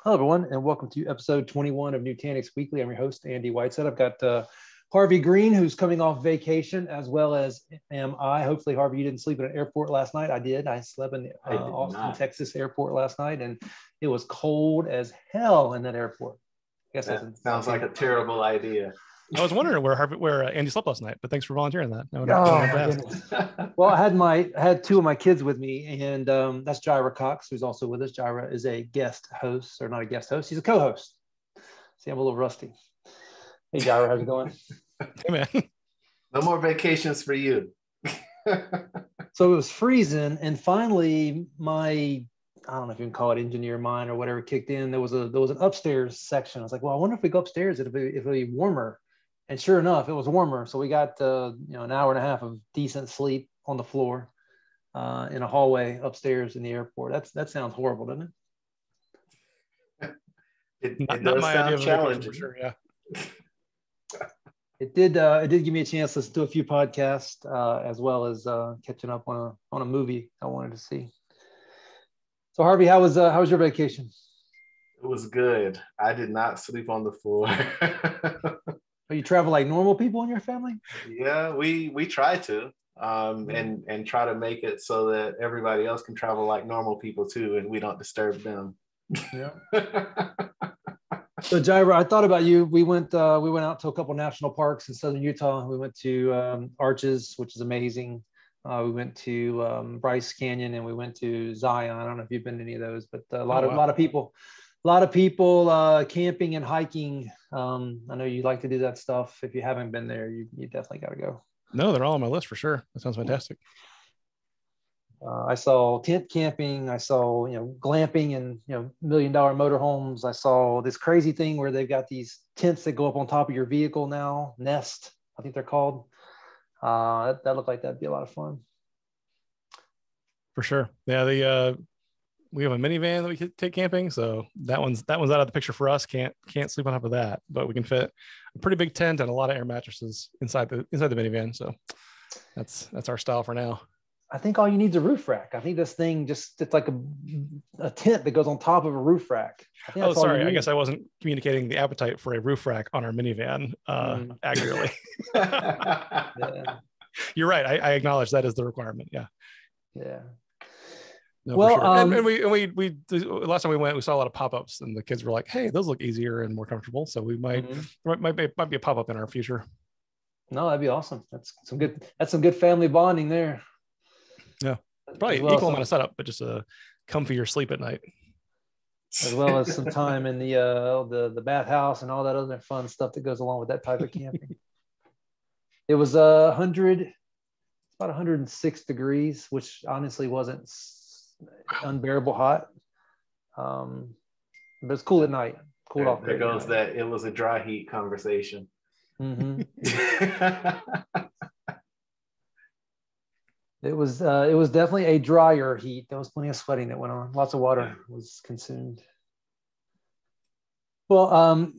Hello, everyone, and welcome to episode 21 of Nutanix Weekly. I'm your host, Andy Whiteside. I've got Harvey Green, who's coming off vacation, as well as am I. Hopefully, Harvey, you didn't sleep at an airport last night. I did. I slept in the Austin, Texas airport last night, and it was cold as hell in that airport. I guess that sounds like a terrible idea. I was wondering where Andy slept last night, but thanks for volunteering that. No, my goodness. Well, I had two of my kids with me, and that's Jirah Cox, who's also with us. Jirah is a guest host, or not a guest host. He's a co-host. See, I'm a little rusty. Hey, Jirah, how's it going? Hey, man. No more vacations for you. So it was freezing, and finally, I don't know if you can call it engineer mind or whatever kicked in. There was an upstairs section. I was like, well, I wonder if we go upstairs, it'll be warmer. And sure enough, it was warmer. So we got an hour and a half of decent sleep on the floor in a hallway upstairs in the airport. That sounds horrible, doesn't it? It does sound challenging. For sure, yeah. It did give me a chance to do a few podcasts as well as catching up on a movie I wanted to see. So Harvey, how was your vacation? It was good. I did not sleep on the floor. You travel like normal people in your family? Yeah, we try to, and try to make it so that everybody else can travel like normal people too, and we don't disturb them. Yeah. So Jirah, I thought about you. We went out to a couple national parks in southern Utah. We went to Arches, which is amazing. We went to Bryce Canyon, and we went to Zion. I don't know if you've been to any of those, but a lot of people camping and hiking. I know you like to do that stuff. If you haven't been there, you definitely got to go. No, they're all on my list for sure. That sounds fantastic. I saw tent camping. I saw glamping and $1 million motorhomes. I saw this crazy thing where they've got these tents that go up on top of your vehicle now. Nest, I think they're called. That looked like that'd be a lot of fun. For sure. Yeah, we have a minivan that we could take camping, so that one's out of the picture for us. Can't sleep on top of that, but we can fit a pretty big tent and a lot of air mattresses inside the minivan. So that's our style for now. I think all you need is a roof rack. I think this thing it's like a tent that goes on top of a roof rack. Oh, sorry. I guess I wasn't communicating the appetite for a roof rack on our minivan accurately. Yeah. You're right. I acknowledge that is the requirement. Yeah. Yeah. No, well, sure. And we last time we went, we saw a lot of pop-ups, and the kids were like, "Hey, those look easier and more comfortable." So we might be a pop-up in our future. No, that'd be awesome. That's some good family bonding there. Yeah, probably equal amount of setup, but just a comfier sleep at night, as well as some time in the bathhouse and all that other fun stuff that goes along with that type of camping. It was about 106 degrees, which honestly wasn't unbearable hot. But it's cool at night. Cool off. There goes that. It was a dry heat conversation. Mm-hmm. It was definitely a drier heat. There was plenty of sweating that went on. Lots of water was consumed. Well,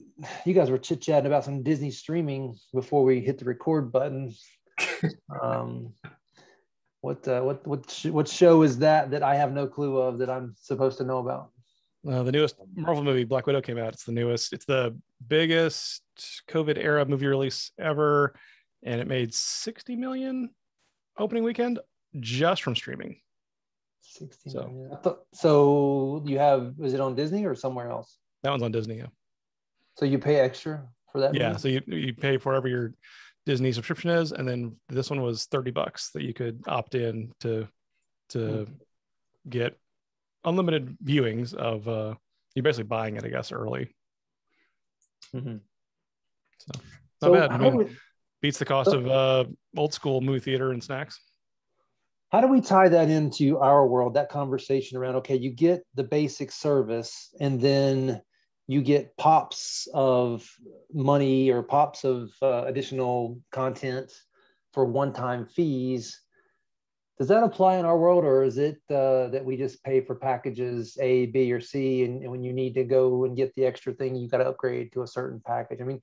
you guys were chit-chatting about some Disney streaming before we hit the record button. What show is that I have no clue of that I'm supposed to know about? The newest Marvel movie, Black Widow, came out. It's the newest. It's the biggest COVID era movie release ever, and it made 60 million opening weekend just from streaming. 60 million. So you have, is it on Disney or somewhere else? That one's on Disney, yeah. So you pay extra for that? Yeah, movie? so you pay for whatever your Disney subscription is, and then this one was $30 that you could opt in to get unlimited viewings of you're basically buying it, I guess, early. Mm-hmm. So not bad. I mean, beats the cost of old school movie theater and snacks. How do we tie that into our world, that conversation around, okay, you get the basic service and then you get pops of money or pops of additional content for one-time fees. Does that apply in our world, or is it that we just pay for packages A, B, or C, and when you need to go and get the extra thing, you got to upgrade to a certain package? I mean,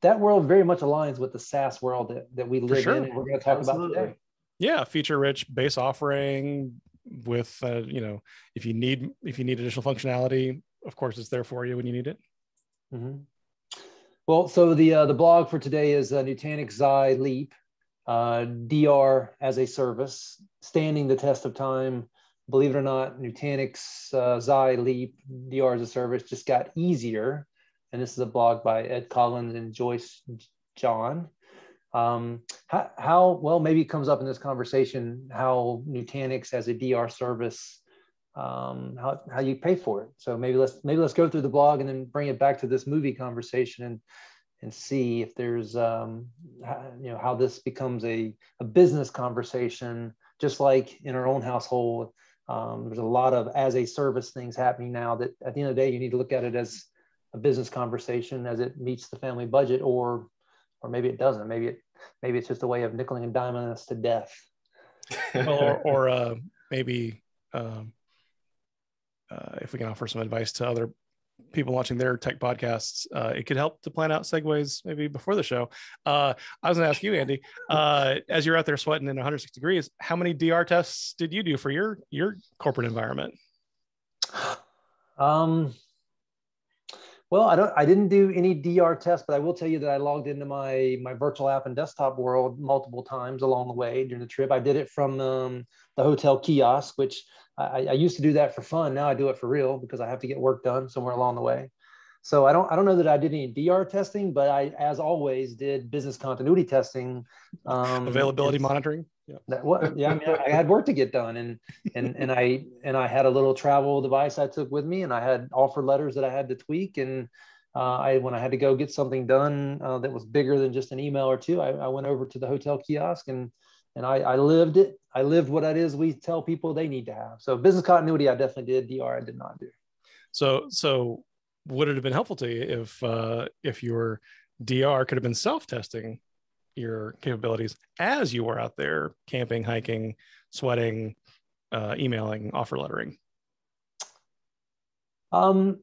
that world very much aligns with the SaaS world that we live in, and we're going to talk about today. Yeah, feature-rich base offering with if you need additional functionality of course, it's there for you when you need it. Mm-hmm. Well, so the blog for today is Nutanix Xi Leap, DR as a service, standing the test of time. Believe it or not, Nutanix Xi Leap, DR as a service just got easier. And this is a blog by Ed Collins and Joyce John. How well, maybe it comes up in this conversation, how Nutanix as a DR service, how you pay for it. So maybe let's go through the blog and then bring it back to this movie conversation and see if there's how this becomes a business conversation, just like in our own household. There's a lot of as a service things happening now that at the end of the day, you need to look at it as a business conversation as it meets the family budget, or maybe it doesn't. Maybe it's just a way of nickeling and diming us to death. Well, or maybe if we can offer some advice to other people watching their tech podcasts, it could help to plan out segues maybe before the show. I was going to ask you, Andy, as you're out there sweating in 106 degrees, how many DR tests did you do for your corporate environment? Well, I didn't do any DR tests, but I will tell you that I logged into my virtual app and desktop world multiple times along the way during the trip. I did it from the hotel kiosk, which I used to do that for fun. Now I do it for real because I have to get work done somewhere along the way. So I don't know that I did any DR testing, but I, as always, did business continuity testing. Availability monitoring. I had work to get done, and I had a little travel device I took with me, and I had offer letters that I had to tweak, and when I had to go get something done that was bigger than just an email or two, I went over to the hotel kiosk and I lived it. I lived what it is we tell people they need to have. So business continuity, I definitely did. DR, I did not do. So would it have been helpful to you if your DR could have been self-testing your capabilities as you were out there camping, hiking, sweating, emailing, offer lettering? Well,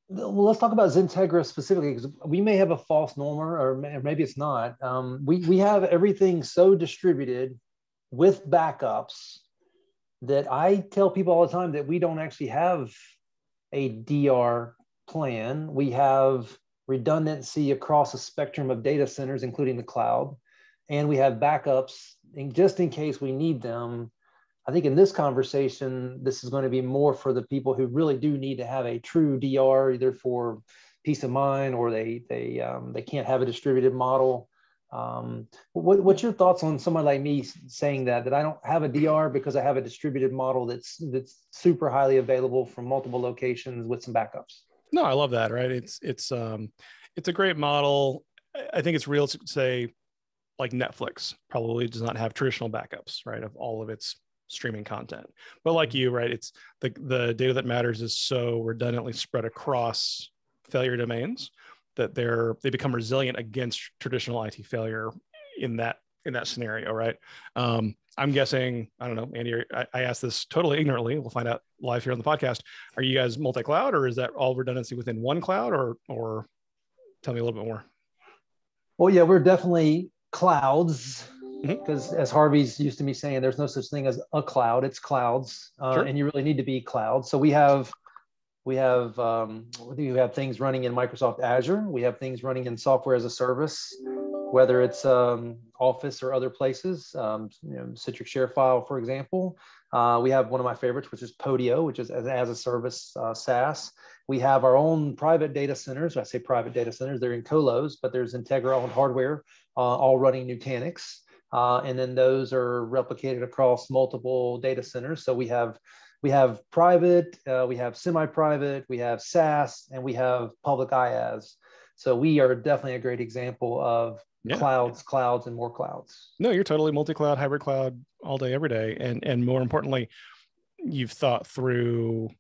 let's talk about XenTegra specifically, because we may have a false norm, or maybe it's not. We have everything so distributed with backups that I tell people all the time that we don't actually have a DR plan. We have redundancy across a spectrum of data centers, including the cloud, and we have backups just in case we need them. I think in this conversation, this is going to be more for the people who really do need to have a true DR, either for peace of mind or they can't have a distributed model. What's your thoughts on someone like me saying that I don't have a DR because I have a distributed model that's super highly available from multiple locations with some backups? No, I love that. Right? It's a great model. I think it's real to say, like Netflix probably does not have traditional backups, right, of all of its streaming content. But like you, right, it's the data that matters is so redundantly spread across failure domains that they become resilient against traditional IT failure in that scenario, right? I'm guessing, I don't know, Andy, I asked this totally ignorantly. We'll find out live here on the podcast. Are you guys multi-cloud, or is that all redundancy within one cloud, or tell me a little bit more? Well, yeah, we're definitely clouds, because as Harvey's used to me saying, there's no such thing as a cloud, it's clouds. Sure. And you really need to be cloud. So we have things running in Microsoft Azure. We have things running in software as a service, whether it's Office or other places, Citrix ShareFile, for example. We have one of my favorites, which is Podio, which is as a service SaaS. We have our own private data centers. I say private data centers, they're in colos, but there's XenTegra owned hardware, all running Nutanix. And then those are replicated across multiple data centers. So we have private, we have semi-private, we have SaaS, and we have public IaaS. So we are definitely a great example of clouds, and more clouds. No, you're totally multi-cloud, hybrid cloud all day, every day. And more importantly, you've thought through,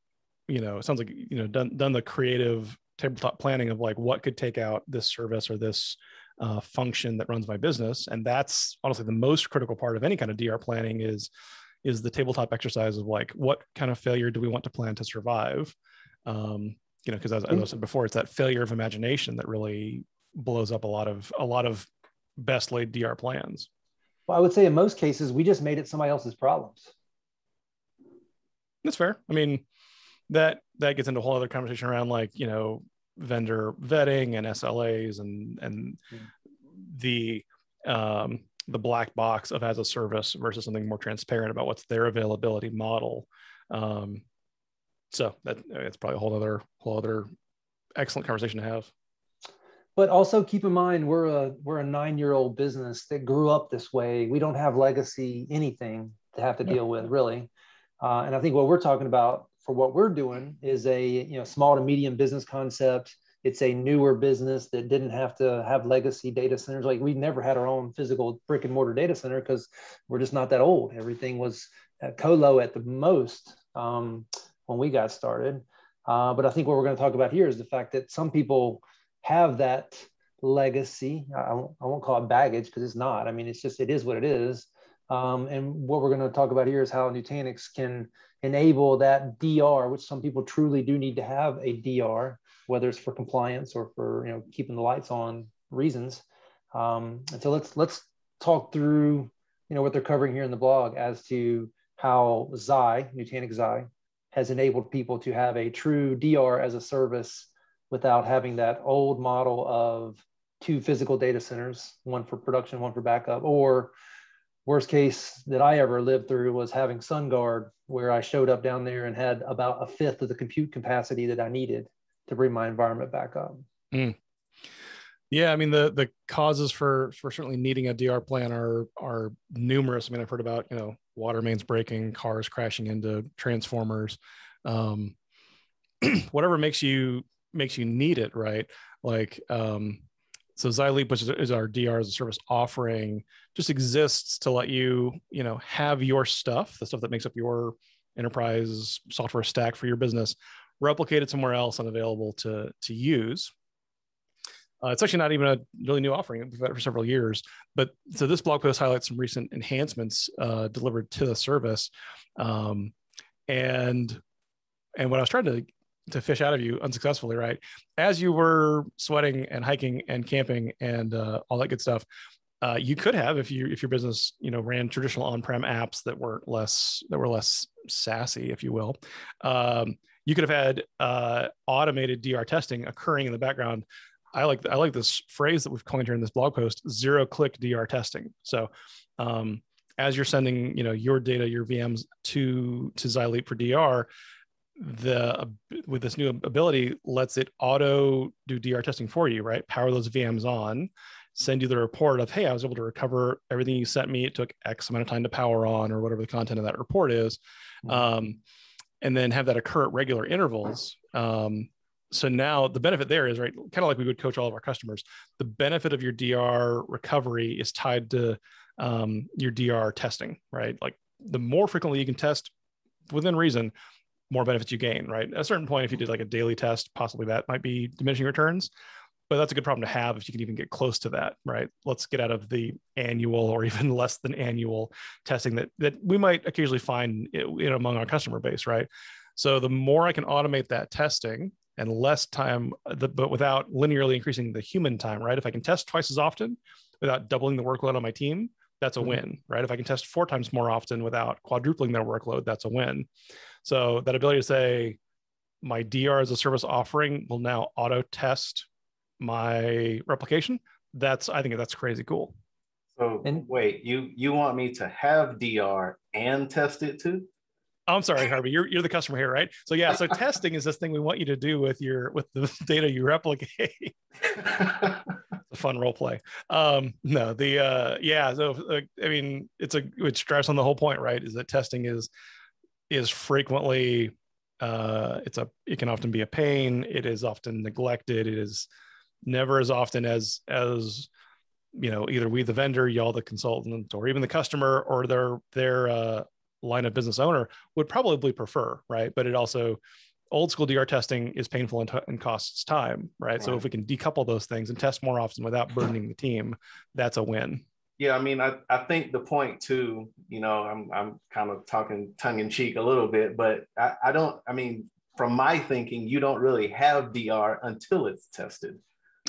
it sounds like, done the creative tabletop planning of like what could take out this service or this function that runs my business. And that's honestly the most critical part of any kind of DR planning is the tabletop exercise of like, what kind of failure do we want to plan to survive? Because as I said before, it's that failure of imagination that really blows up a lot of best laid DR plans. Well, I would say in most cases, we just made it somebody else's problems. That's fair. I mean, that gets into a whole other conversation around like, vendor vetting and SLAs and the black box of as a service versus something more transparent about what's their availability model. So it's probably a whole other excellent conversation to have. But also keep in mind, we're a 9-year-old business that grew up this way. We don't have legacy anything to have to deal with, really. And I think what we're talking about for what we're doing is a small to medium business concept. It's a newer business that didn't have to have legacy data centers. Like, we never had our own physical brick and mortar data center because we're just not that old. Everything was at colo at the most when we got started. But I think what we're going to talk about here is the fact that some people have that legacy. I won't call it baggage because it's not. I mean, it is what it is. And what we're going to talk about here is how Nutanix can enable that DR, which some people truly do need to have a DR, whether it's for compliance or for keeping the lights on reasons. And so let's talk through what they're covering here in the blog as to how Nutanix Xi, has enabled people to have a true DR as a service without having that old model of 2 physical data centers, one for production, one for backup, or worst case that I ever lived through was having SunGuard, where I showed up down there and had about 1/5 of the compute capacity that I needed to bring my environment back up. Yeah, I mean, the causes for certainly needing a DR plan are numerous. I mean, I've heard about water mains breaking, cars crashing into transformers, whatever makes you need it, right? Like, so Xi Leap, which is our DR as a service offering, just exists to let you have your stuff, the stuff that makes up your enterprise software stack for your business, replicated somewhere else and available to use. It's actually not even a really new offering. We've had it for several years. But so this blog post highlights some recent enhancements delivered to the service. And what I was trying to fish out of you unsuccessfully, right? As you were sweating and hiking and camping and all that good stuff, you could have, if your business ran traditional on-prem apps that were less SaaSy, if you will, you could have had automated DR testing occurring in the background. I like this phrase that we've coined here in this blog post: 0-click DR testing. So as you're sending your data, your VMs to Xi Leap for DR, with this new ability lets it auto do DR testing for you, right? Power those VMs on, send you the report of, hey, I was able to recover everything you sent me. It took X amount of time to power on, or whatever the content of that report is. And then have that occur at regular intervals. So now the benefit there is, right, kind of like we would coach all of our customers, the benefit of your DR recovery is tied to your DR testing, right? Like, the more frequently you can test within reason, more benefits you gain, right? At a certain point, if you did like a daily test, possibly that might be diminishing returns, but that's a good problem to have if you can even get close to that, right? Let's get out of the annual or even less than annual testing that we might occasionally find among our customer base, right? So the more I can automate that testing and less time, but without linearly increasing the human time, right? If I can test twice as often without doubling the workload on my team, that's a win, right? If I can test 4 times more often without quadrupling their workload, that's a win. So that ability to say, my DR as a service offering will now auto test my replication, I think that's crazy cool. So wait, you want me to have DR and test it too? I'm sorry, Harvey, you're the customer here, right? So yeah, so testing is this thing we want you to do with the data you replicate. It's a fun role play. So I mean, which drives on the whole point, right? Is that testing is frequently it can often be a pain. It is often neglected. It is never as often as either we, the vendor, y'all, the consultant, or even the customer or their line of business owner would probably prefer, right? But it also, old school DR testing is painful and costs time, right? So if we can decouple those things and test more often without burdening the team, that's a win. Yeah, I mean, I think the point too, I'm kind of talking tongue in cheek a little bit, but I mean, from my thinking, you don't really have DR until it's tested.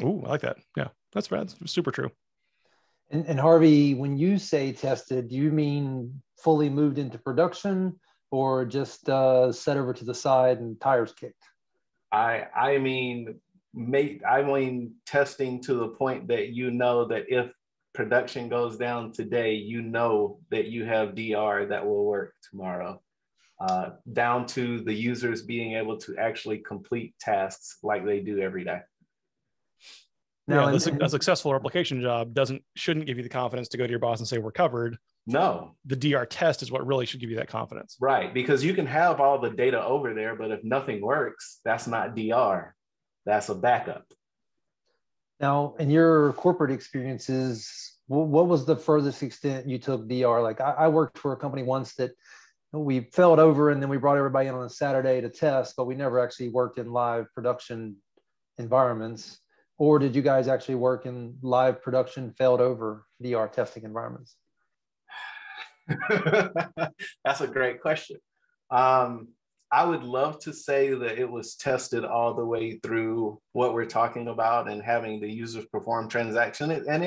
Ooh, I like that. Yeah, that's super true. And Harvey, when you say tested, do you mean fully moved into production, or just set over to the side and tires kicked? I mean testing to the point that you know that if production goes down today, you know that you have DR that will work tomorrow, down to the users being able to actually complete tasks like they do every day. Now, a successful replication job shouldn't give you the confidence to go to your boss and say, we're covered. No. The DR test is what really should give you that confidence. Right, because you can have all the data over there, but if nothing works, that's not DR. That's a backup. Now, in your corporate experiences, what was the furthest extent you took DR? Like I worked for a company once that we failed over and then we brought everybody in on a Saturday to test, but we never actually worked in live production environments. Or did you guys actually work in live production failed over DR testing environments? That's a great question. I would love to say that it was tested all the way through what we're talking about and having the users perform transaction. And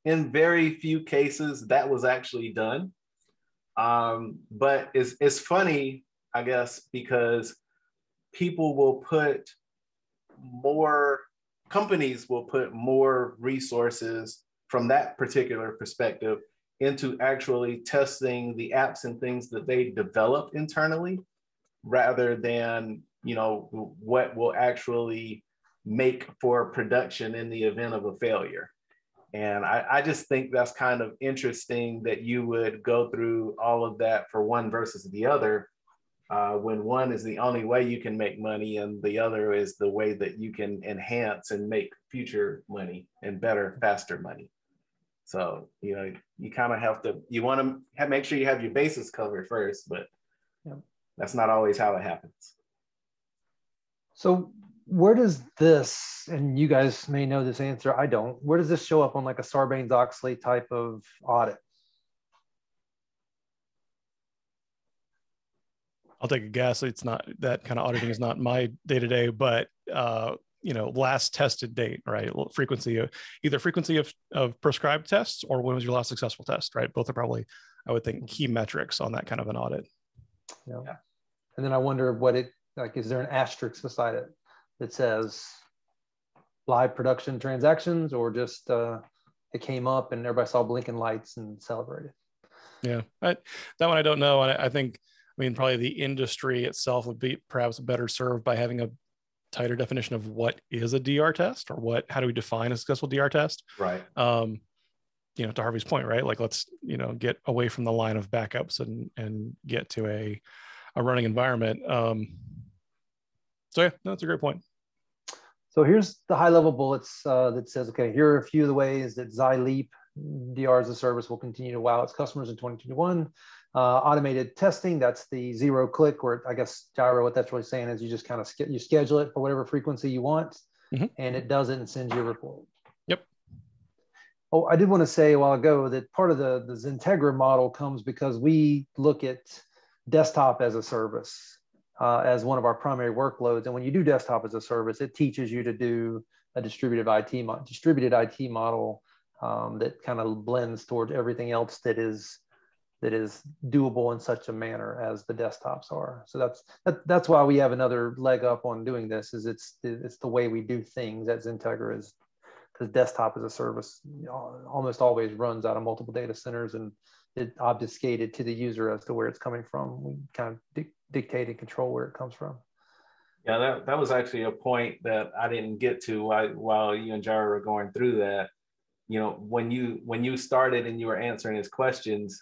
in very few cases, that was actually done. But it's funny, I guess, because companies will put more resources from that particular perspective into actually testing the apps and things that they develop internally, rather than, what will actually make for production in the event of a failure. And I just think that's kind of interesting that you would go through all of that for one versus the other, when one is the only way you can make money and the other is the way that you can enhance and make future money and better, faster money. So, you kind of you want to make sure you have your bases covered first, but that's not always how it happens. So where does this, and you guys may know this answer, I don't, where does this show up on like a Sarbanes-Oxley type of audit? I'll take a guess. It's not, that kind of auditing is not my day-to-day, but last tested date, right? Either frequency of prescribed tests or when was your last successful test, right? Both are probably, I would think, key metrics on that kind of an audit. Yeah. And then I wonder is there an asterisk beside it that says live production transactions, or just it came up and everybody saw blinking lights and celebrated? Yeah, that one I don't know. And I think, probably the industry itself would be perhaps better served by having a tighter definition of what is a DR test, or how do we define a successful DR test? Right. To Harvey's point, right? Like, let's, get away from the line of backups and get to a running environment. So yeah, that's a great point. So here's the high level bullets that says, okay, here are a few of the ways that Leap DR as a service will continue to wow its customers in 2021. Automated testing, that's the 0-click, where I guess, Jirah, what that's really saying is you just kind of you schedule it for whatever frequency you want, and it does it and sends you a report. Yep. Oh, I did want to say a while ago that part of the XenTegra model comes because we look at desktop as a service as one of our primary workloads. And when you do desktop as a service, it teaches you to do a distributed IT model that kind of blends towards everything else that is doable in such a manner as the desktops are. So that's why we have another leg up on doing this, is it's the way we do things at XenTegra, is because desktop as a service almost always runs out of multiple data centers, and it obfuscated to the user as to where it's coming from. We kind of dictate and control where it comes from. Yeah, that was actually a point that I didn't get to while you and Jirah were going through that. When you started and you were answering his questions,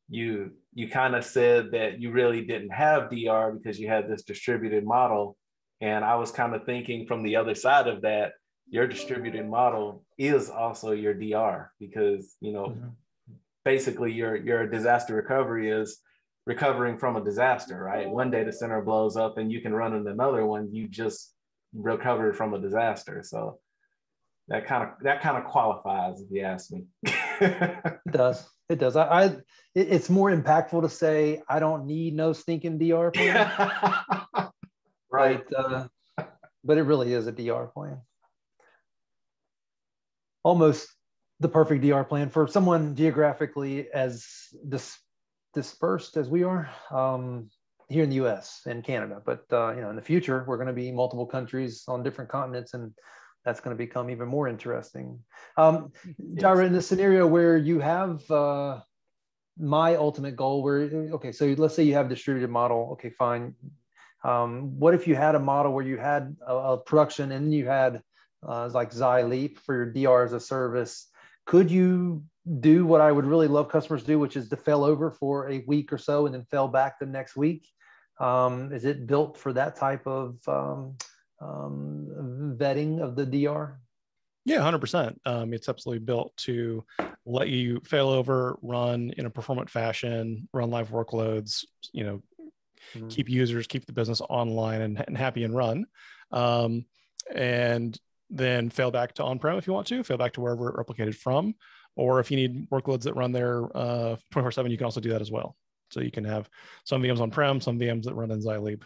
you kind of said that you really didn't have DR because you had this distributed model. And I was kind of thinking from the other side of that, your distributed model is also your DR, because, basically your disaster recovery is recovering from a disaster, right? One data center blows up and you can run in another one. You just recovered from a disaster. So that kind of qualifies, if you ask me. It does. It's more impactful to say, I don't need no stinking DR plan. Right. But it really is a DR plan. Almost the perfect DR plan for someone geographically as dispersed as we are here in the US and Canada. But in the future, we're going to be multiple countries on different continents, and that's going to become even more interesting. Jirah, in the scenario where you have my ultimate goal where, okay, so let's say you have a distributed model. Okay, fine. What if you had a model where you had a production and you had like Xi Leap for your DR as a service? Could you do what I would really love customers to do, which is to fail over for a week or so and then fail back the next week? Is it built for that type of vetting of the DR? Yeah, 100%. It's absolutely built to let you fail over, run in a performant fashion, run live workloads, keep users, keep the business online and happy and run. And then fail back to on-prem if you want to, fail back to wherever it replicated from. Or if you need workloads that run there 24/7, you can also do that as well. So you can have some VMs on-prem, some VMs that run in Xi Leap.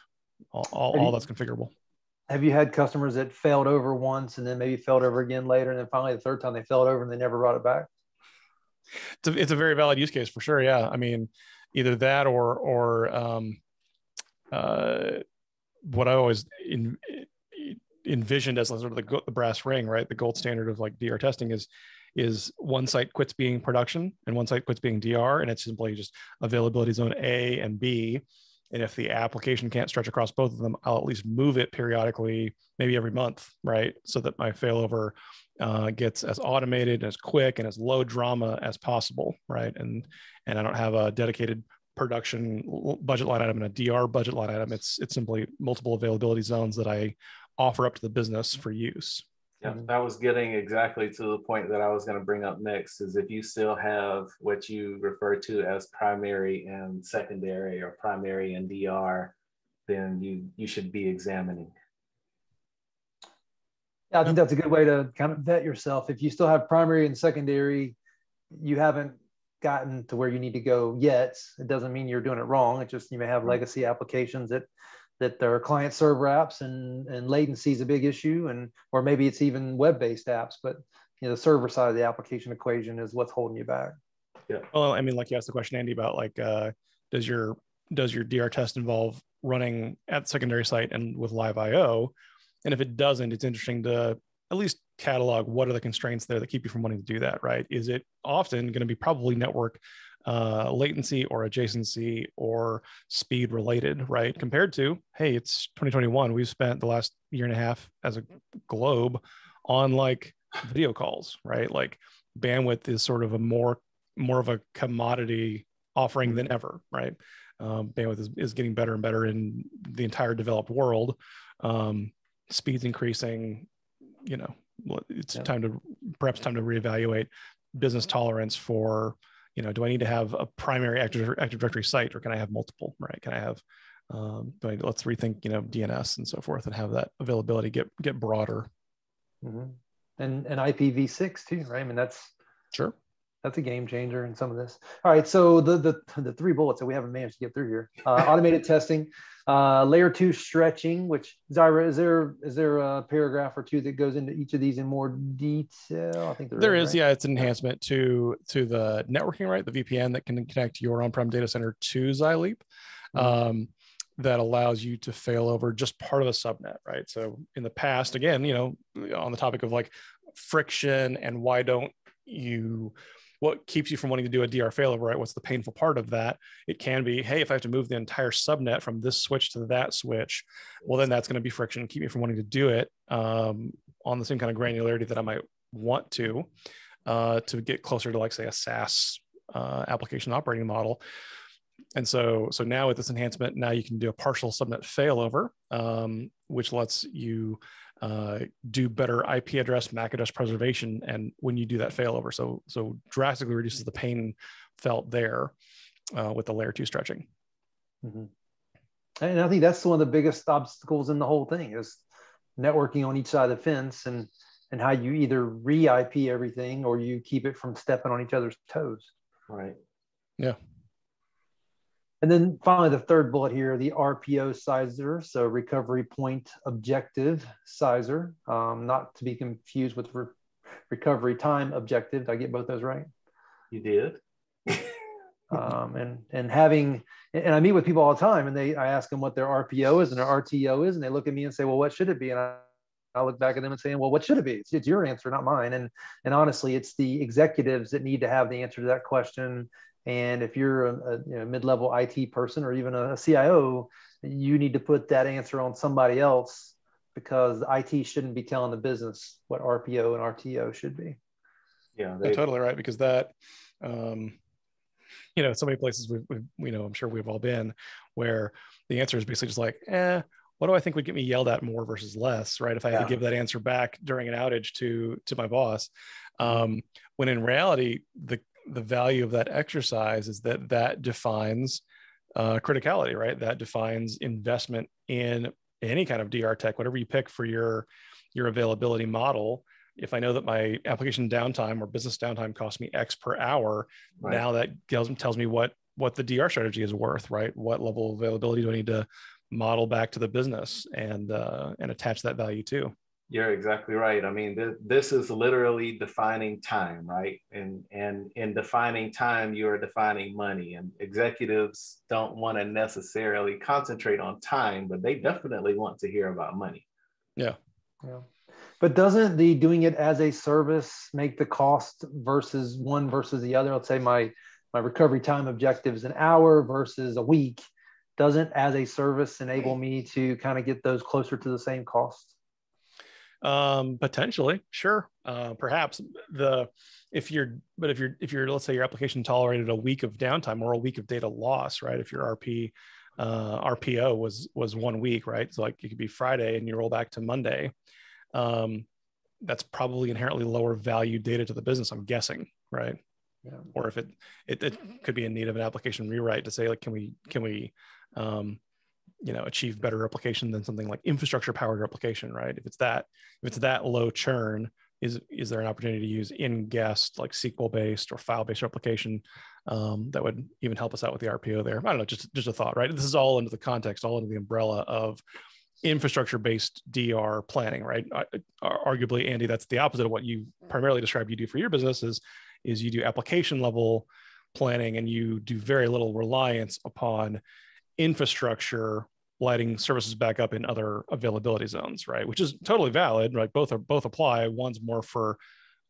All that's configurable. Have you had customers that failed over once and then maybe failed over again later, and then finally the third time they failed over and they never brought it back? It's a very valid use case for sure. Yeah, I mean, either that or what I always envisioned as sort of the brass ring, right? The gold standard of like DR testing is one site quits being production and one site quits being DR, and it's simply just availability zone A and B. And if the application can't stretch across both of them, I'll at least move it periodically, maybe every month, right? So that my failover gets as automated, as quick, and as low drama as possible, right? And I don't have a dedicated production budget line item and a DR budget line item. It's simply multiple availability zones that I offer up to the business for use. Yeah, that was getting exactly to the point that I was going to bring up next, is if you still have what you refer to as primary and secondary, or primary and DR, then you should be examining. Yeah, I think that's a good way to kind of vet yourself. If you still have primary and secondary, you haven't gotten to where you need to go yet. It doesn't mean you're doing it wrong. It just, you may have legacy applications that there are client server apps and latency is a big issue, or maybe it's even web-based apps, but the server side of the application equation is what's holding you back. Yeah. Well, I mean, like you asked the question, Andy, about like, does your DR test involve running at the secondary site and with live IO? And if it doesn't, it's interesting to at least catalog what are the constraints there that keep you from wanting to do that, right? Is it often going to be probably network latency or adjacency or speed related, right? Compared to, hey, it's 2021. We've spent the last year and a half as a globe on like video calls, right? Like bandwidth is sort of a more of a commodity offering than ever, right? Bandwidth is getting better and better in the entire developed world. Speed's increasing, it's perhaps time to reevaluate business tolerance for, do I need to have a primary Active Directory site, or can I have multiple, right? Can I have, let's rethink, DNS and so forth, and have that availability get broader. Mm-hmm. And IPv6 too, right? I mean, that's a game changer in some of this. All right, so the three bullets that we haven't managed to get through here: automated testing, layer 2 stretching. Which, Jirah, is there a paragraph or two that goes into each of these in more detail? I think there is. right? Yeah, it's an enhancement to the networking, right? The VPN that can connect your on-prem data center to Xi Leap. Mm-hmm. That allows you to fail over just part of a subnet, right? So in the past, again, on the topic of like friction and what keeps you from wanting to do a DR failover, right? What's the painful part of that? It can be, hey, if I have to move the entire subnet from this switch to that switch, well, then that's going to be friction and keep me from wanting to do it on the same kind of granularity that I might want to get closer to, like, say, a SaaS application operating model. And so now with this enhancement, now you can do a partial subnet failover, which lets you do better IP address, MAC address preservation, and when you do that failover, so drastically reduces the pain felt there with the layer 2 stretching. Mm-hmm. And I think that's one of the biggest obstacles in the whole thing is networking on each side of the fence, and how you either re-IP everything or you keep it from stepping on each other's toes. Right. Yeah. And then finally, the third bullet here, the RPO Sizer, so recovery point objective sizer, not to be confused with recovery time objective. Did I get both those right? You did. And having, and I meet with people all the time, and I ask them what their RPO is and their RTO is, and they look at me and say, well, what should it be? And I look back at them and say, well, what should it be? It's your answer, not mine. And honestly, it's the executives that need to have the answer to that question. And if you're a mid-level IT person or even a CIO, you need to put that answer on somebody else, because IT shouldn't be telling the business what RPO and RTO should be. Yeah, You're totally right, because that, so many places I'm sure we've all been, where the answer is basically just like, what do I think would get me yelled at more versus less, right? If I had to give that answer back during an outage to my boss, when in reality, the value of that exercise is that defines criticality, right? That defines investment in any kind of DR tech, whatever you pick for your availability model. If I know that my application downtime or business downtime costs me X per hour, now that tells me what the DR strategy is worth, right? What level of availability do I need to model back to the business and attach that value to? You're exactly right. I mean, this is literally defining time, right? And in defining time, you are defining money. And executives don't want to necessarily concentrate on time, but they definitely want to hear about money. Yeah. But doesn't the doing it as a service make the cost versus one versus the other? Let's say my recovery time objective is an hour versus a week. Doesn't as a service enable me to kind of get those closer to the same cost? Potentially, sure. Perhaps if you're let's say your application tolerated a week of downtime or a week of data loss, right? If your RPO was 1 week, right? So like it could be Friday and you roll back to Monday. That's probably inherently lower value data to the business, I'm guessing, right? Yeah. Or if it could be in need of an application rewrite to say, like, can we achieve better replication than something like infrastructure powered replication, right? If it's that low churn, is there an opportunity to use in-guest, like SQL based or file based replication that would even help us out with the RPO there? I don't know, just a thought, right? This is all under the context, all under the umbrella of infrastructure-based DR planning, right? Arguably, Andy, that's the opposite of what you primarily described you do for your business is you do application level planning, and you do very little reliance upon infrastructure lighting services back up in other availability zones, right? Which is totally valid, right? Both apply. One's more for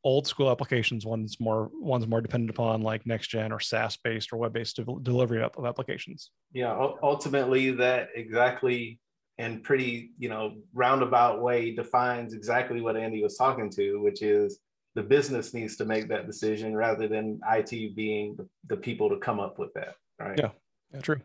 old school applications. One's more dependent upon like next gen or SaaS based or web based delivery of applications. Yeah, ultimately that exactly in pretty roundabout way defines exactly what Andy was talking to, which is the business needs to make that decision rather than IT being the people to come up with that, right? Yeah, true.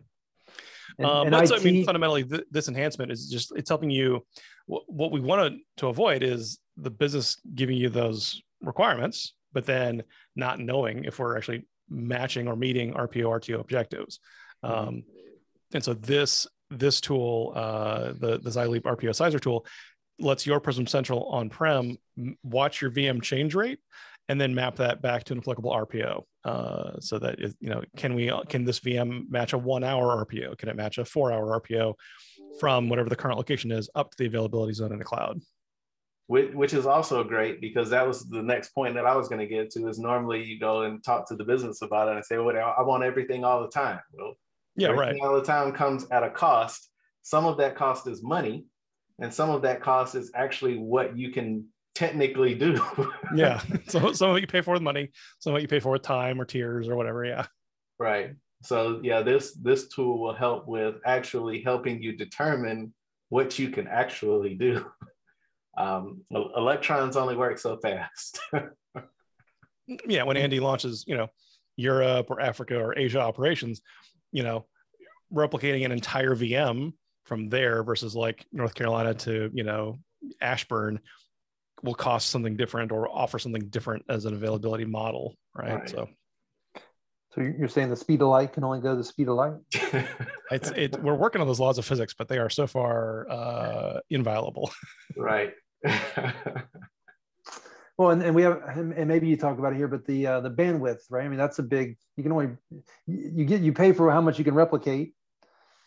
And but IT, so, I mean, fundamentally, this enhancement is just, it's helping you. What we want to avoid is the business giving you those requirements, but then not knowing if we're actually matching or meeting RPO, RTO objectives. And so this tool, the Leap RPO Sizer tool, lets your Prism Central on-prem watch your VM change rate and then map that back to an applicable RPO. So that can this VM match a 1 hour RPO? Can it match a 4 hour RPO from whatever the current location is up to the availability zone in the cloud? Which is also great, because that was the next point that I was going to get to. Is normally you go and talk to the business about it and say, well, I want everything all the time. Well, yeah, everything all the time comes at a cost. Some of that cost is money, and some of that cost is actually what you can technically do. Yeah. So some of it you pay for with money, some of it you pay for with time or tiers or whatever. Yeah. Right. So yeah, this tool will help with actually helping you determine what you can actually do. Electrons only work so fast. Yeah. When Andy launches, Europe or Africa or Asia operations, replicating an entire VM from there versus like North Carolina to, Ashburn will cost something different or offer something different as an availability model. Right. So you're saying the speed of light can only go the speed of light? We're working on those laws of physics, but they are so far inviolable. Right. Well, and we have, and maybe you talk about it here, but the bandwidth, right? I mean, that's a big, you pay for how much you can replicate.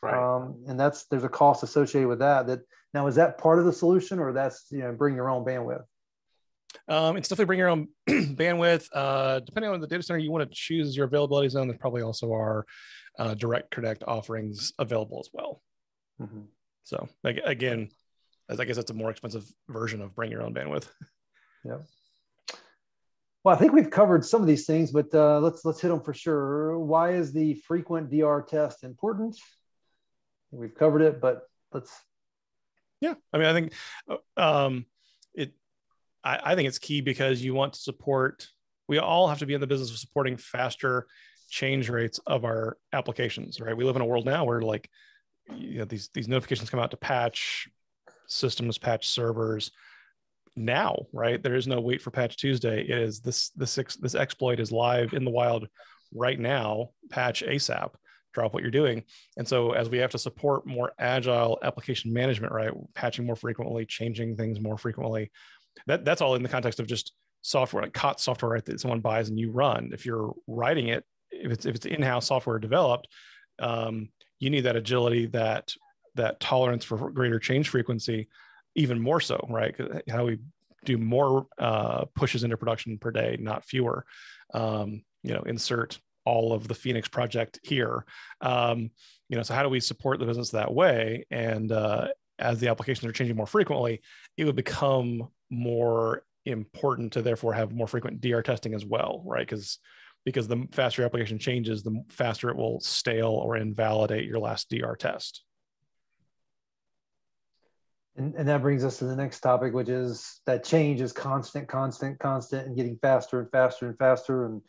Right. And there's a cost associated with that. Now, is that part of the solution, or that's, bring your own bandwidth? It's definitely bring your own bandwidth. Depending on the data center you want to choose your availability zone, there's probably also our direct connect offerings available as well. Mm-hmm. So again, as I guess that's a more expensive version of bring your own bandwidth. Yeah. Well, I think we've covered some of these things, but let's hit them for sure. Why is the frequent DR test important? We've covered it, but let's. Yeah, I mean, I think I think it's key because you want to support. We all have to be in the business of supporting faster change rates of our applications, right? We live in a world now where like, these notifications come out to patch systems, patch servers now, right? There is no wait for patch Tuesday. It is this exploit is live in the wild right now. Patch ASAP, drop what you're doing. And so as we have to support more agile application management, right? Patching more frequently, changing things more frequently. That's all in the context of just software, like COTS software, right, that someone buys and you run. If you're writing it, if it's in-house software developed, you need that agility, that tolerance for greater change frequency, even more so, right? How we do more pushes into production per day, not fewer. Insert all of the Phoenix project here. So how do we support the business that way? And as the applications are changing more frequently, it would become more important to therefore have more frequent DR testing as well, right? Because the faster your application changes, the faster it will stale or invalidate your last DR test. And that brings us to the next topic, which is that change is constant, and getting faster and faster and faster. And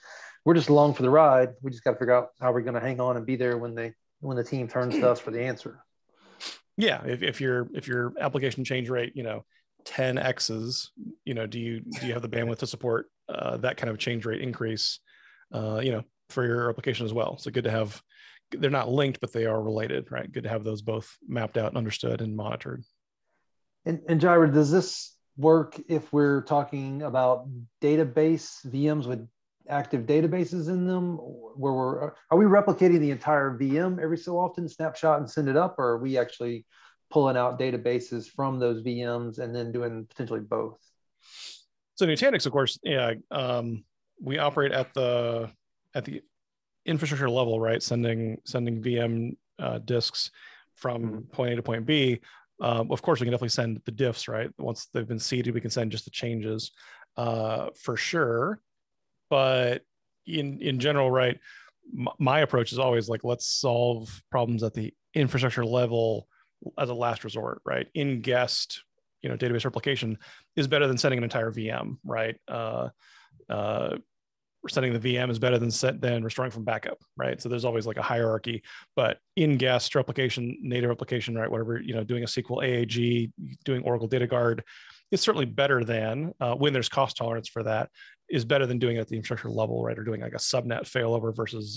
we're just along for the ride. We just got to figure out how we're going to hang on and be there when the team turns to us for the answer. Yeah, if your application change rate, 10x's, do you have the bandwidth to support that kind of change rate increase, for your application as well? So good to have. They're not linked, but they are related, right? Good to have those both mapped out, understood, and monitored. And Jirah, does this work if we're talking about database VMs with active databases in them, where are we replicating the entire VM every so often, snapshot and send it up, or are we actually pulling out databases from those VMs and then doing potentially both? So Nutanix, of course, we operate at the infrastructure level, right? Sending VM disks from point A to point B. Of course, we can definitely send the diffs, right? Once they've been seeded, we can send just the changes for sure. But in general, right, my approach is always like, let's solve problems at the infrastructure level as a last resort, right? In-guest, database replication is better than sending an entire VM, right? Sending the VM is better than restoring from backup, right? So there's always like a hierarchy, but in-guest replication, native replication, right? Whatever, doing a SQL AAG, doing Oracle Data Guard is certainly better than, when there's cost tolerance for that, is better than doing it at the infrastructure level, right? Or doing like a subnet failover versus,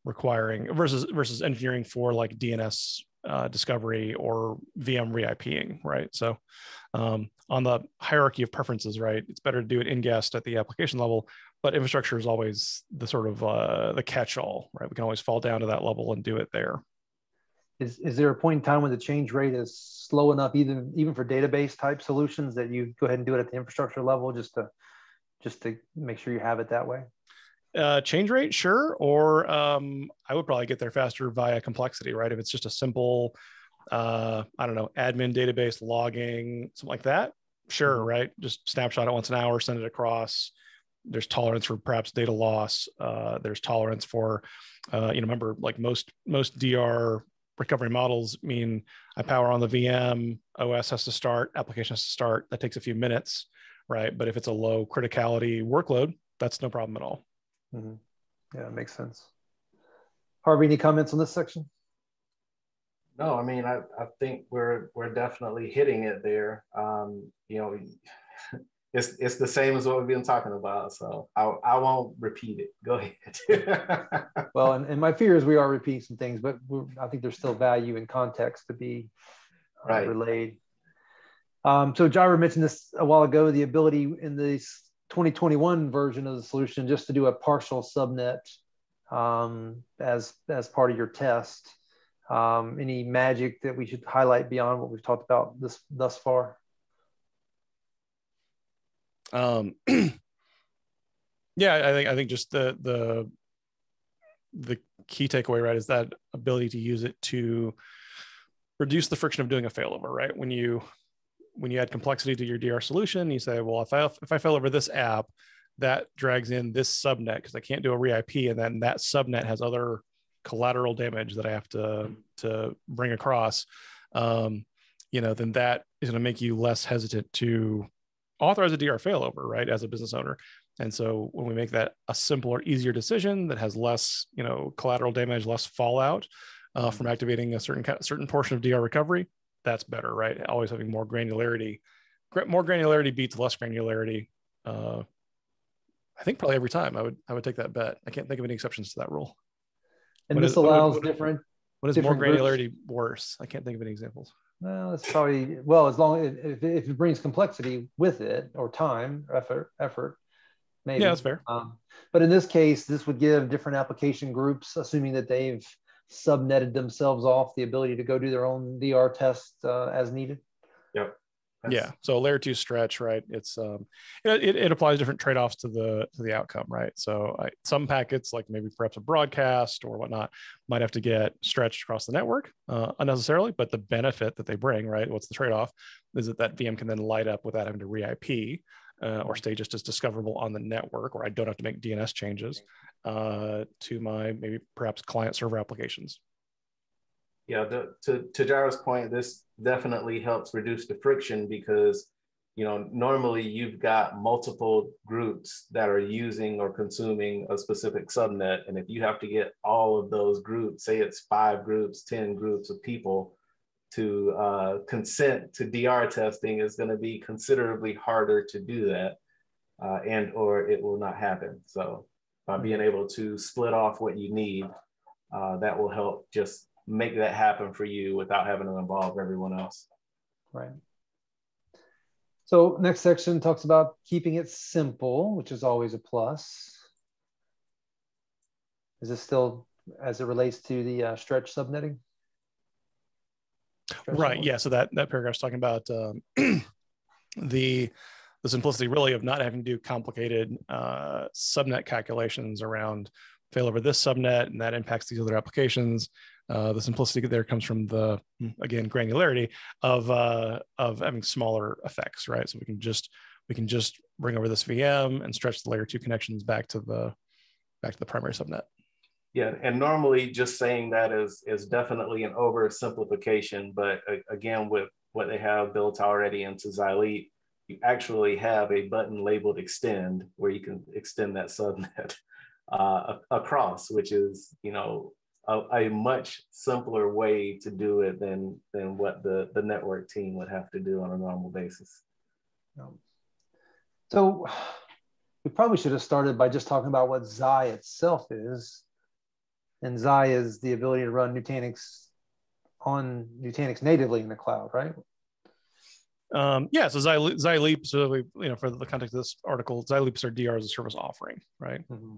requiring versus engineering for like DNS discovery or VM re-IPing, right? So on the hierarchy of preferences, right, it's better to do it in-guest at the application level, but infrastructure is always the sort of the catch-all, right? We can always fall down to that level and do it there. Is there a point in time when the change rate is slow enough, even for database type solutions, that you go ahead and do it at the infrastructure level just to make sure you have it that way? Change rate, sure. Or I would probably get there faster via complexity, right? If it's just a simple, admin database logging, something like that, sure, right? Just snapshot it once an hour, send it across. There's tolerance for perhaps data loss. There's tolerance for, remember, like most DR recovery models mean I power on the VM, OS has to start, application has to start. That takes a few minutes, right? But if it's a low criticality workload, that's no problem at all. Mm-hmm. Yeah, it makes sense. Harvey, any comments on this section? No, I mean, I think we're definitely hitting it there. It's the same as what we've been talking about, so I won't repeat it. Go ahead. Well, and my fear is we are repeating some things, but I think there's still value in context to be relayed. So Jirah mentioned this a while ago, the ability in this 2021 version of the solution just to do a partial subnet as part of your test. Any magic that we should highlight beyond what we've talked about thus far? Yeah, I think just the key takeaway, right, is that ability to use it to reduce the friction of doing a failover, right? When you add complexity to your DR solution, you say, well, if I fail over this app, that drags in this subnet because I can't do a re-IP, and then that subnet has other collateral damage that I have to bring across. Then that is going to make you less hesitant to authorize a DR failover, right, as a business owner. And so when we make that a simpler, easier decision that has less, collateral damage, less fallout from activating a certain portion of DR recovery, that's better, right? Always having more granularity. More granularity beats less granularity. I think probably every time I would take that bet. I can't think of any exceptions to that rule. And this allows different. What is more granularity worse? I can't think of any examples. Well, it's probably as long if it brings complexity with it or time, effort, maybe. Yeah, that's fair. But in this case, this would give different application groups, assuming that they've subnetted themselves off, the ability to go do their own DR test as needed. Yep. Yeah. So layer 2 stretch, right? It's it applies different trade-offs to the outcome, right? So some packets, like maybe perhaps a broadcast or whatnot, might have to get stretched across the network unnecessarily, but the benefit that they bring, right? What's the trade-off? Is that VM can then light up without having to re-IP or stay just as discoverable on the network, or I don't have to make DNS changes to my maybe perhaps client server applications. Yeah, to Jirah's point, this definitely helps reduce the friction because, normally you've got multiple groups that are using or consuming a specific subnet. And if you have to get all of those groups, say it's 5 groups, 10 groups of people to consent to DR testing, is going to be considerably harder to do that or it will not happen. So by being able to split off what you need, that will help just make that happen for you without having to involve everyone else. Right. So next section talks about keeping it simple, which is always a plus. Is this still as it relates to the stretch subnetting? Right. Yeah. So that paragraph's talking about the simplicity really of not having to do complicated subnet calculations around failover this subnet and that impacts these other applications. The simplicity there comes from the, again, granularity of having smaller effects, right? So we can just bring over this VM and stretch the layer 2 connections back to the primary subnet. Yeah, and normally just saying that is definitely an oversimplification, but again, with what they have built already into Leap, you actually have a button labeled extend where you can extend that subnet across, which is, a much simpler way to do it than what the network team would have to do on a normal basis. So we probably should have started by just talking about what Xi itself is. And Xi is the ability to run Nutanix on Nutanix natively in the cloud, right? Yeah, so Xi Leap, so for the context of this article, Xi Leap is our DR as a service offering, right? Mm-hmm.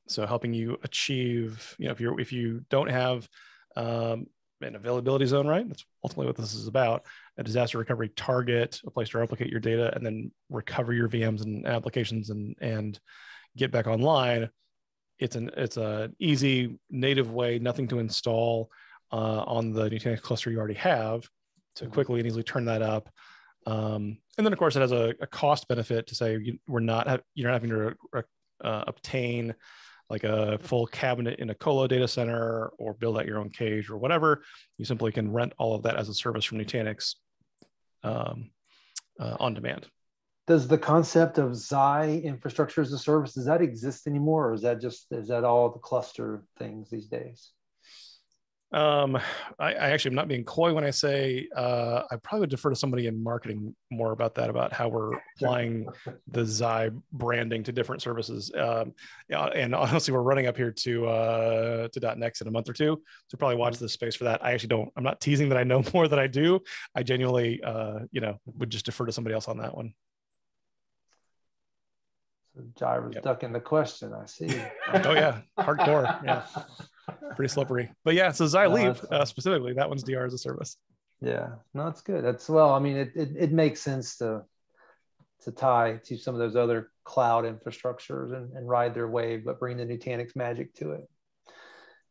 So helping you achieve, if you don't have an availability zone, right? That's ultimately what this is about. A disaster recovery target, a place to replicate your data, and then recover your VMs and applications and get back online. It's an easy native way, nothing to install on the Nutanix cluster you already have, to quickly and easily turn that up. And then of course it has a cost benefit to say you're not having to obtain like a full cabinet in a colo data center or build out your own cage or whatever. You simply can rent all of that as a service from Nutanix on demand. Does the concept of Xi infrastructure as a service, does that exist anymore? Or is that all the cluster things these days? I actually am not being coy when I say I probably would defer to somebody in marketing more about that, about how we're applying the Xi branding to different services. And honestly, we're running up here to .next in a month or two, so probably watch this space for that. I'm not teasing that I know more than I do. I genuinely, would just defer to somebody else on that one. So Jirah's ducking the question, I see. Oh yeah, hardcore, yeah. Pretty slippery, but yeah. So Xi Leap specifically, that one's DR as a service. Yeah, no, it's good. It makes sense to to tie to some of those other cloud infrastructures and ride their wave, but bring the Nutanix magic to it.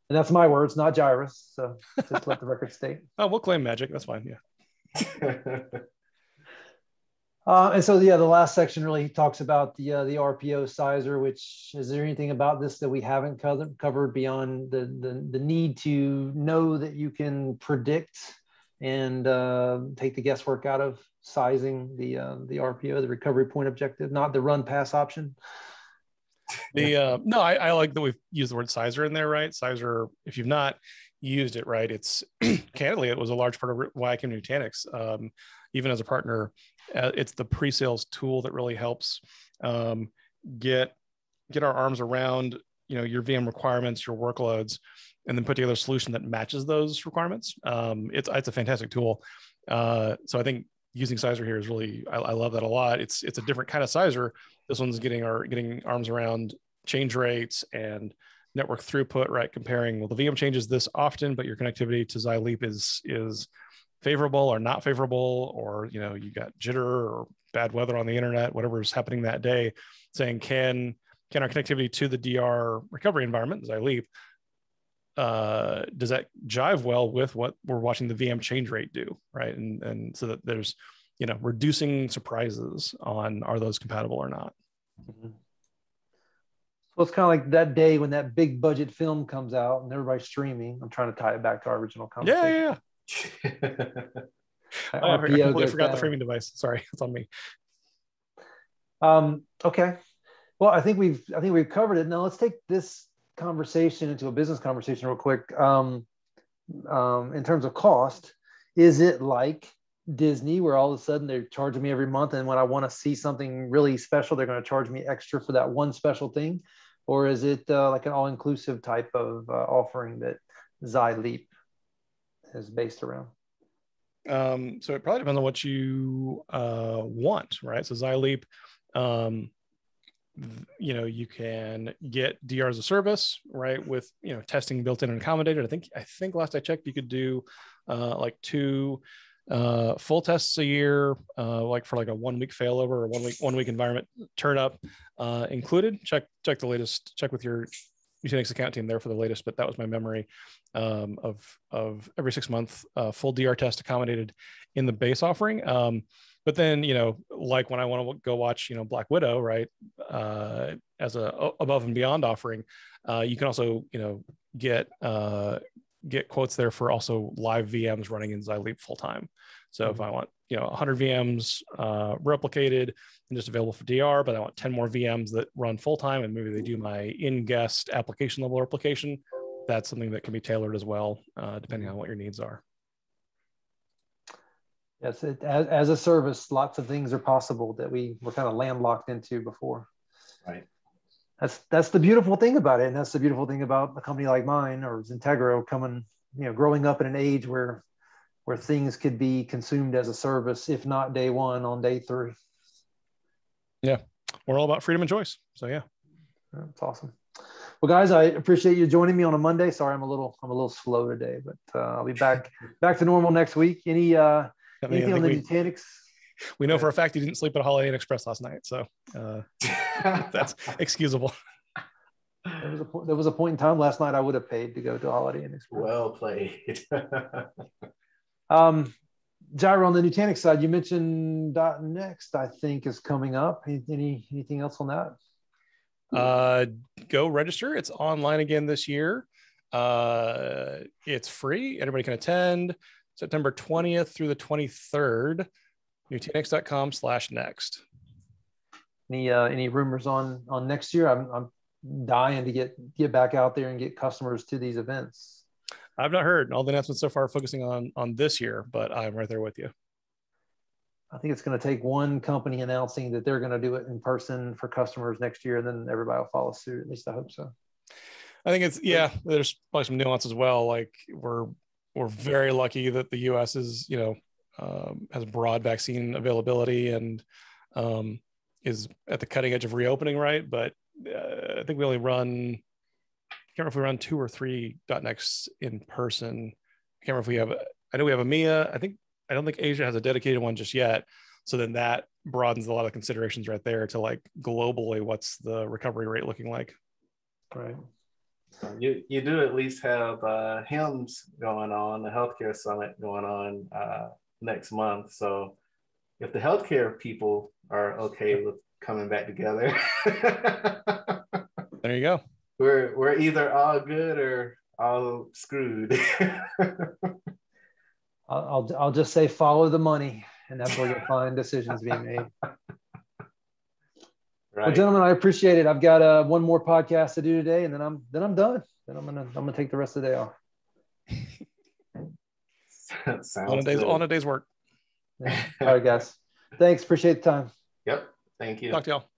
And that's my words, not Jirah's. So just let the record state. Oh, we'll claim magic. That's fine. Yeah. And so, yeah, the last section really talks about the RPO Sizer, which, is there anything about this that we haven't covered beyond the need to know that you can predict and take the guesswork out of sizing the RPO, the recovery point objective, not the run pass option? No, I like that we've used the word sizer in there, right? Sizer, if you've not used it, right, it's candidly, it was a large part of why I came to Nutanix. Even as a partner, it's the pre-sales tool that really helps get our arms around, your VM requirements, your workloads, and then put together a solution that matches those requirements. It's a fantastic tool. So I think using sizer here is really, I love that a lot. It's a different kind of sizer. This one's getting arms around change rates and network throughput, right? Comparing, well, the VM changes this often, but your connectivity to Leap is favorable or not favorable, or you got jitter or bad weather on the internet, whatever is happening that day, saying can our connectivity to the DR recovery environment, Leap, does that jive well with what we're watching the VM change rate do, right? And so that there's reducing surprises on, are those compatible or not. Mm-hmm. So it's kind of like that day when that big budget film comes out and everybody's streaming. I'm trying to tie it back to our original conversation. Yeah. I completely forgot the framing device. Sorry, it's on me. Okay. Well, I think we've covered it. Now let's take this conversation into a business conversation real quick. In terms of cost, is it like Disney, where all of a sudden they're charging me every month, and when I want to see something really special, they're going to charge me extra for that one special thing? Or is it like an all-inclusive type of offering that Leap is based around? So it probably depends on what you want, right? So Leap, you can get DR as a service, right? With testing built in and accommodated. I think last I checked, you could do like 2 full tests a year, like for like a 1 week failover or 1 week environment turn up included. Check the latest. Check with your Nutanix account team there for the latest. But that was my memory of every 6 month full DR test accommodated in the base offering. But then, like when I want to go watch, Black Widow, right, as a above and beyond offering, you can also, get quotes there for also live VMs running in Leap full time. So if I want, 100 VMs replicated and just available for DR, but I want 10 more VMs that run full time, and maybe they do my in-guest application level replication, that's something that can be tailored as well, depending on what your needs are. Yes, as a service, lots of things are possible that we were kind of landlocked into before. Right. That's the beautiful thing about it, and that's the beautiful thing about a company like mine or XenTegra coming, growing up in an age where things could be consumed as a service, if not day one, on day 3. Yeah, we're all about freedom and choice. So yeah, that's awesome. Well, guys, I appreciate you joining me on a Monday. Sorry, I'm a little slow today, but I'll be back to normal next week. Anything on the Nutanix? We know for a fact you didn't sleep at Holiday Inn Express last night, so that's excusable. There was a point in time last night I would have paid to go to Holiday Inn Express. Well played. Jirah, on the Nutanix side, you mentioned .next, I think, is coming up. Anything else on that? Go register. It's online again this year. It's free. Anybody can attend. September 20th through the 23rd. Nutanix.com/next. Any rumors on next year? I'm dying to get back out there and get customers to these events. I've not heard. All the announcements so far are focusing on this year, but I'm right there with you. I think it's going to take one company announcing that they're going to do it in person for customers next year, and then everybody will follow suit. At least I hope so. I think there's probably some nuance as well. Like we're very lucky that the U.S. is, has broad vaccine availability and is at the cutting edge of reopening, right? But I think we only run, I can't remember if we run 2 or 3 .next in person. I can't remember if we have, I know we have EMEA. I think I don't think Asia has a dedicated one just yet. So then that broadens a lot of considerations right there to like globally, what's the recovery rate looking like? Right. You do at least have HIMSS going on, the healthcare summit going on next month. So if the healthcare people are okay with coming back together, there you go. We're either all good or all screwed. I'll just say follow the money, and that's where you'll find decisions being made. Right. Well, gentlemen, I appreciate it. I've got one more podcast to do today, and then I'm done. Then I'm gonna take the rest of the day off. On a day's work. Yeah. All right, guys. Thanks. Appreciate the time. Yep. Thank you. Talk to y'all.